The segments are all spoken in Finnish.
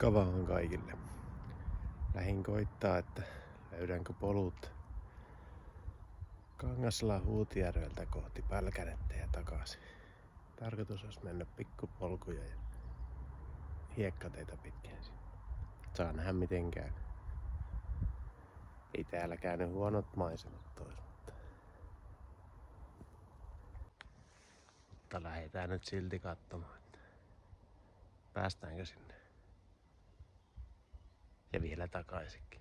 Moikka vaan kaikille. Lähin koittaa, että löydänkö polut Kangaslan Huutijärveltä kohti Pälkänettä ja takaisin. Tarkoitus olisi mennä pikkupolkuja ja hiekkateitä pitkin. Saa nähdä miten käy. Ei täällä käynyt huonot maisemat toisaalta. Mutta lähdetään nyt silti katsomaan, että päästäänkö sinne. Ja vielä takaisinkin.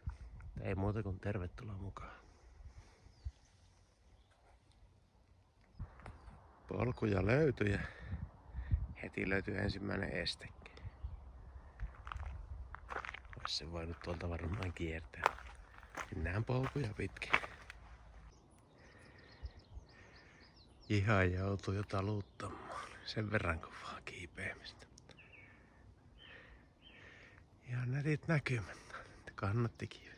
Ei muuta kuin tervetuloa mukaan. Polkuja löytyi ja heti löytyi ensimmäinen estekin. Olisi se voinut tuolta varmaan kiertää. Mennään polkuja pitkin. Ihan joutuu jo taluttamaan. Sen verran kovaa kiipeämistä. Ihan nätit näkymät. Kannattikin.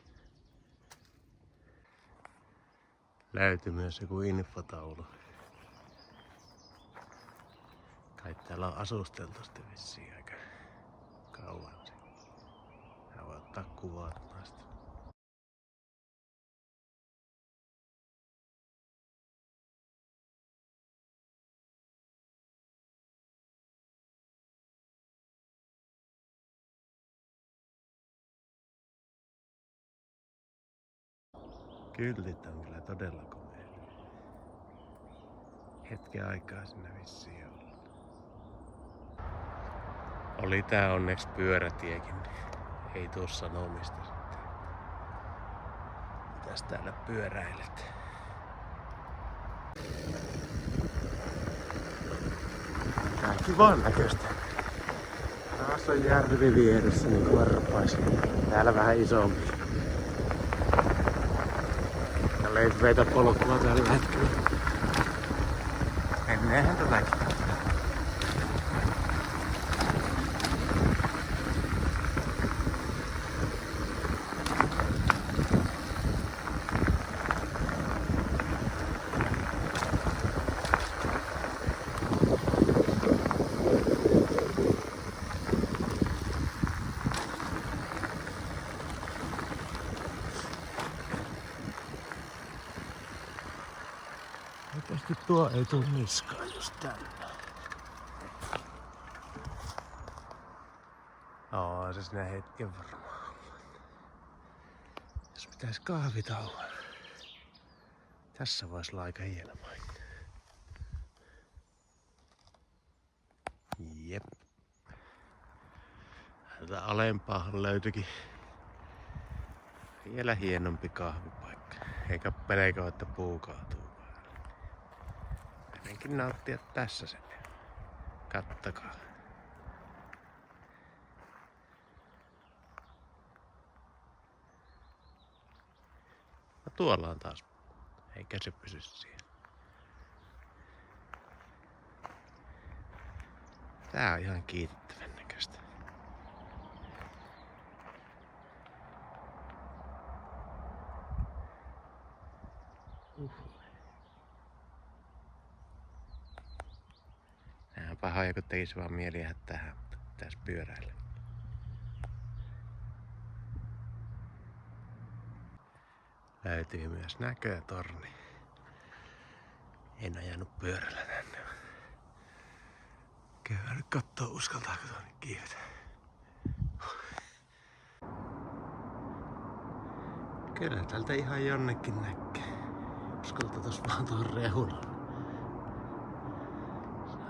Löytyi myös joku infotaulu. Kai täällä on asusteltu sitten vissiin aika kauan. Mä voin ottaa kuvat noista. Kyltit on kyllä todella komeita. Hetken aikaa sinne vissiin ollut. Oli tää onneksi pyörätiekin, niin ei tuu sanomista sitten. Mitäs täällä pyöräilet? Tää on kivan näköistä. Taas on järvi vieressä niin varpais. Täällä vähän isompi. Ja leveitä polkua tällä hetkellä. Menneehän tätäkin. Oikeasti tuo ei tuu niskaan just tänne. Se sinä hetken varmaan. Jos pitäis kahvitauon. Tässä vois olla aika hieno paikka. Jep. Täältä alempaahan löytyikin vielä hienompi kahvipaikka. Eikä pelkää, että puu kaatuu. Ainakin nauttia tässä sen. Kattakaa. No tuolla on taas. Eikä se pysy siellä. Tää on ihan kiitettävän näköistä. Nää on pahoja, kun tekis vaan mieli jäädä tähän, mutta pitäis pyöräillä. Löytyy myös näkötorni. En ajanut pyörällä tänne. Käydään nyt kattoo, uskaltaako tuonne kiivetä. Kyllä täältä ihan jonnekin näkee. Uskaltatais vaan tuohon rehunalle.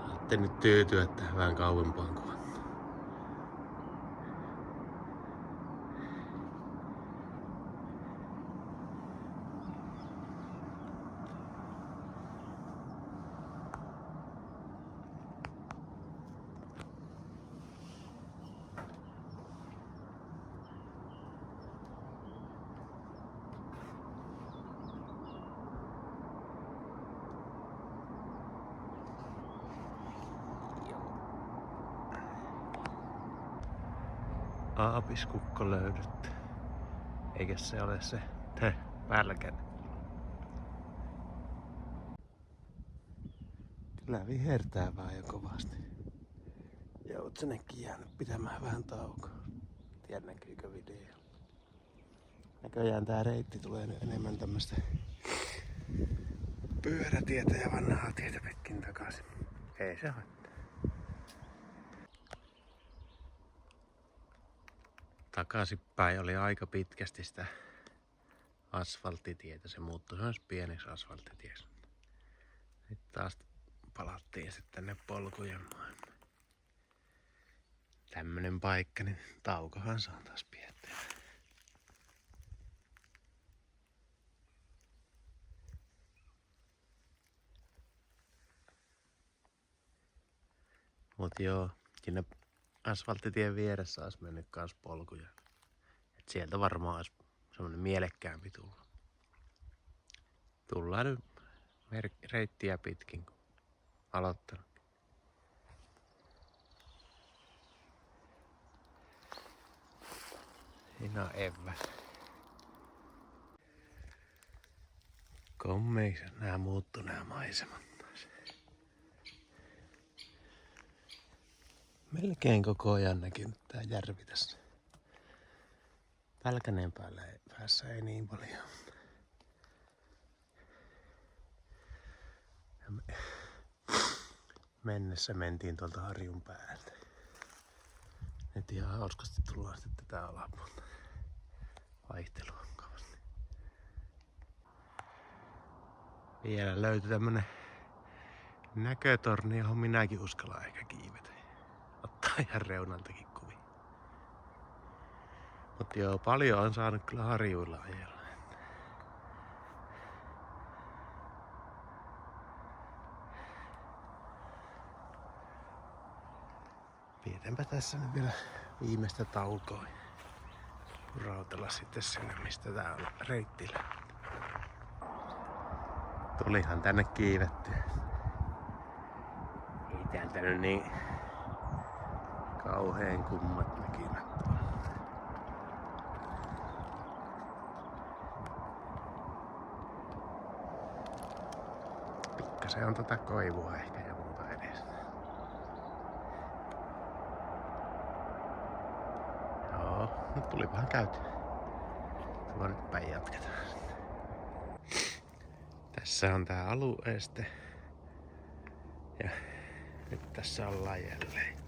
Saatte nyt tyytyä tähän vähän kauempaan kuvaan. Aapiskukko löydetty. Eikä se ole se Pälkäne. Kyllä vihertää vaan jo kovasti. Joutsenenkin jäänyt pitämään vähän taukoa. tiedä näkyykö video. Näköjään tää reitti tulee nyt enemmän tämmöstä pyörätietä ja vanhaa tietä pitkin takaisin. Ei se haittaa. Takaisinpäin oli aika pitkästi sitä asfalttitietä. Se muuttui semmoisessa pieneksi asfalttitieksi. Nyt taas palattiin sitten tänne polkujen maailmaan. Tämmönen paikka, niin taukohan saa taas piettää. Mut joo, sinne asfalttitien vieressä olisi mennyt kans polkuja. Et sieltä varmaan olisi semmonen mielekkäämpi tulla. Tullaan nyt reittiä pitkin, kun aloittanut. Siinä on eväs. Kommeiksi nää muuttu nää maisemat taas. Melkein koko ajan näkynyt tää järvi tässä. Pälkäneen päässä ei niin paljon. Mennessä mentiin tuolta harjun päältä. Nyt ihan hauskasti tullaan sitten tätä alapuolta. Vaihtelua kovasti. Vielä löytyi tämmönen näkötorni, johon minäkin uskallan ehkä kiivetä. Ottaa ihan reunaltakin kuvia. Mut joo, paljon on saanut kyllä harjuilla ajella. Pidetäänpä tässä nyt vielä viimeistä taukoa. Rautella sitten sinne, mistä tää on reittillä. Tulihan tänne kiivettyä. Ei täältä nyt niin kauheen kummat näkymät. Pikkasen on tätä koivua ehkä ja muuta edes. Joo, nyt tulipahan käytyä. Tuo nyt päin jatketaan. Tässä on tää alueeste. Ja nyt tässä ollaan jälleen.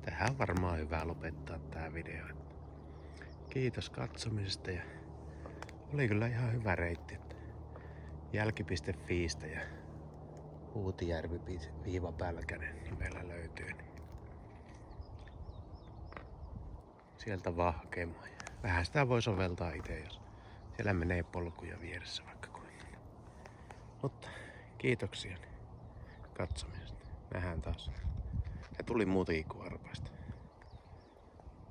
Tähän on varmaan hyvä lopettaa tää video. Kiitos katsomisesta ja oli kyllä ihan hyvä reitti. Jälki.fiistä ja Uutijärvi-Pälkänen niin meillä löytyy. Sieltä vaan hakemaan. Vähän sitä voi soveltaa itse, jos siellä menee polkuja vieressä vaikka kuinka. Mutta kiitoksia katsomisesta. Nähdään taas. Ja tuli muutakin kuin arpaista.